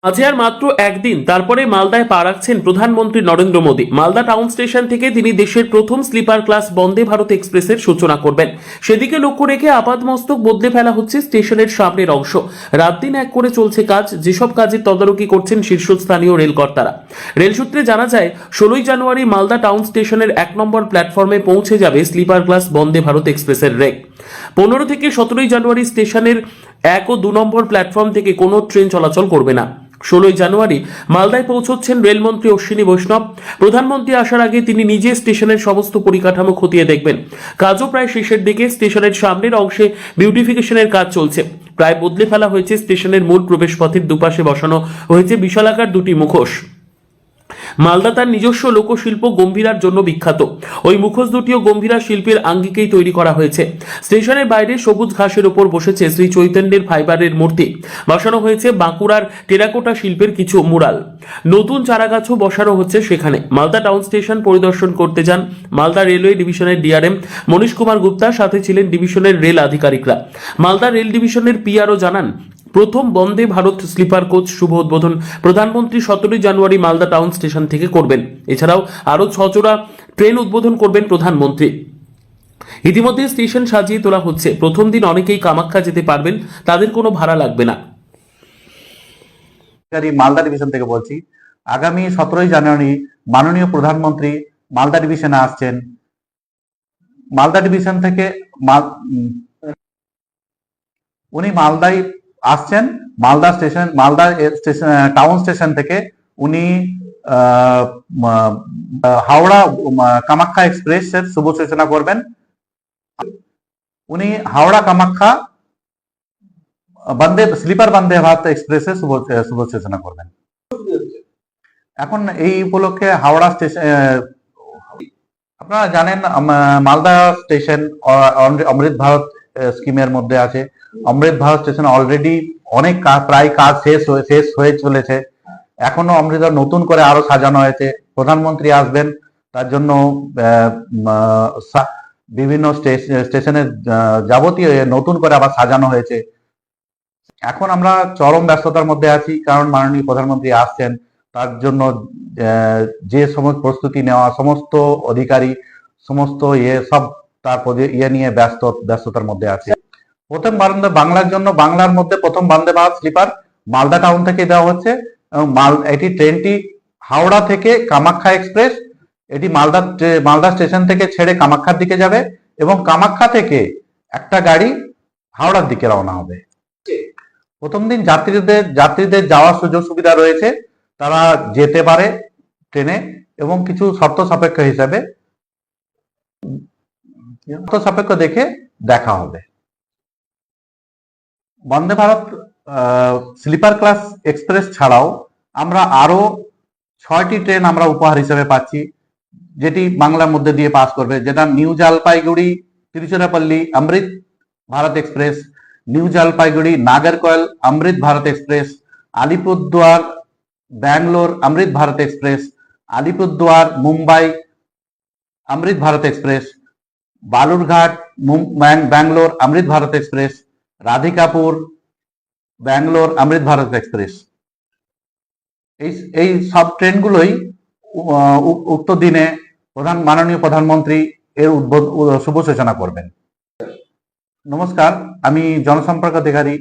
আজ আর মাত্র একদিন তারপরে মালদায় পা রাখছেন প্রধানমন্ত্রী নরেন্দ্র মোদী। মালদা টাউন স্টেশন থেকে তিনি দেশের প্রথম স্লিপার ক্লাস বন্দে ভারত এক্সপ্রেসের সূচনা করবেন। সেদিকে লক্ষ্য রেখে আপাতমস্তক বদলে ফেলা হচ্ছে স্টেশনের সামনের অংশ। রাত দিন এক করে চলছে কাজ, যেসব কাজের তদারকি করছেন শীর্ষস্থানীয় রেলকর্তারা। রেল সূত্রে জানা যায়, 16ই জানুয়ারি মালদা টাউন স্টেশনের 1 নম্বর প্ল্যাটফর্মে পৌঁছে যাবে স্লিপার ক্লাস বন্দে ভারত এক্সপ্রেসের রেক। 15 থেকে 17ই জানুয়ারি স্টেশনের 1 ও 2 নম্বর প্ল্যাটফর্ম থেকে কোনো ট্রেন চলাচল করবে না। 16ই জানুয়ারি মালদায় পৌঁছচ্ছেন রেলমন্ত্রী অশ্বিনী বৈষ্ণব। প্রধানমন্ত্রী আসার আগে তিনি নিজে স্টেশনের সমস্ত পরিকাঠামো খতিয়ে দেখবেন। কাজও প্রায় শেষের দিকে। স্টেশনের সামনের অংশে বিউটিফিকেশনের কাজ চলছে। প্রায় বদলে ফেলা হয়েছে স্টেশনের মূল প্রবেশপথের দুপাশে বসানো হয়েছে বিশালাকার দুটি মুখোশ। মালদা তার নিজস্ব লোকশিল্প গম্ভীরার জন্য বিখ্যাত। ওই মুখোশ দুটিও গম্ভীরা শিল্পের আঙ্গিকেই তৈরি করা হয়েছে। স্টেশনের বাইরে সবুজ ঘাসের ওপর বসেছে শ্রী চৈতন্যের ফাইবারের মূর্তি। বসানো হয়েছে বাঁকুড়ার টেরাকোটা শিল্পের কিছু মুরাল। নতুন চারাগাছও বসানো হচ্ছে সেখানে। মালদা টাউন স্টেশন পরিদর্শন করতে যান মালদা রেলওয়ে ডিভিশনের ডিআরএম মনীশ কুমার গুপ্তা, সাথে ছিলেন ডিভিশনের রেল আধিকারিকরা। মালদা রেল ডিভিশনের পিআরও জানান, প্রথম বন্দে ভারত স্লিপার কোচ শুভ উদ্বোধন প্রধানমন্ত্রী 17ই জানুয়ারি মালদা টাউন স্টেশন থেকে করবেন। এছাড়াও আরও 6 জোড়া ট্রেন উদ্বোধন করবেন প্রধানমন্ত্রী। ইতিমধ্যে স্টেশন সাজিয়ে তোলা হচ্ছে। প্রথম দিন অনেকেই কামাখ্যা যেতে পারবেন, তাদের কোনো ভাড়া লাগবে না। মালদা ডিভিশন থেকে বলছি, আগামী 17ই জানুয়ারি মাননীয় প্রধানমন্ত্রী মালদা ডিভিশনে আসছেন। মালদা ডিভিশন থেকে উনি মালদায় আসছেন। মালদা টাউন স্টেশন থেকে উনি হাওড়া কামাখ্যা এক্সপ্রেস এর শুভ সূচনা করবেন। উনি হাওড়া কামাখ্যা স্লিপার বন্দে ভারত এক্সপ্রেসের শুভ সূচনা করবেন। এখন এই উপলক্ষে হাওড়া স্টেশন, আপনারা জানেন মালদা স্টেশন অমৃত ভারত স্কিমের মধ্যে আছে। অমৃত ভারত স্টেশন অলরেডি অনেক প্রায় কাজ শেষ হয়ে চলেছে। এখনো অমৃত নতুন করে আরো সাজানো হয়েছে। প্রধানমন্ত্রী আসবেন, তার জন্য বিভিন্ন স্টেশনের যাবতীয় নতুন করে আবার সাজানো হয়েছে। এখন আমরা চরম ব্যস্ততার মধ্যে আছি, কারণ মাননীয় প্রধানমন্ত্রী আসছেন। তার জন্য যে সমস্ত প্রস্তুতি নেওয়া, সমস্ত অধিকারী সমস্ত সব তার নিয়ে ব্যস্ততার মধ্যে আছে। প্রথম বাংলার জন্য, বাংলার মধ্যে প্রথম বন্দে ভারত স্লিপার মালদা টাউন থেকে দেওয়া হচ্ছে। এবং এটি ট্রেনটি হাওড়া থেকে কামাখ্যা এক্সপ্রেস, এটি মালদা স্টেশন থেকে ছেড়ে কামাখ্যার দিকে যাবে এবং কামাখ্যা থেকে একটা গাড়ি হাওড়ার দিকে রওনা হবে। প্রথম দিন যাত্রীদের যাওয়ার সুযোগ সুবিধা রয়েছে, তারা যেতে পারে ট্রেনে এবং কিছু শর্ত সাপেক্ষ হিসাবে দেখে দেখা হবে। Vande Bharat sleeper class express ছাড়াও আমরা আরো 6টি ট্রেন আমরা উপহার হিসেবে পাচ্ছি, যেটি বাংলার মধ্যে দিয়ে পাস করবে, যেটা নিউ জলপাইগুড়ি তিরুচিরাপল্লী অমৃত ভারত এক্সপ্রেস, নিউ জলপাইগুড়ি নাগরকোয়েল অমৃত ভারত এক্সপ্রেস, আলিপুরদুয়ার ব্যাঙ্গালোর অমৃত ভারত এক্সপ্রেস, আলিপুরদুয়ার মুম্বাই অমৃত ভারত এক্সপ্রেস, বালুরঘাট ব্যাঙ্গালোর অমৃত ভারত এক্সপ্রেস, রাধিকাপুর ব্যাঙ্গালোর অমৃত ভারত এক্সপ্রেস। এই সব ট্রেনগুলোই উক্ত দিনে মাননীয় প্রধানমন্ত্রী এর শুভ সূচনা করবেন। নমস্কার, আমি জনসম্পর্ক অধিকারী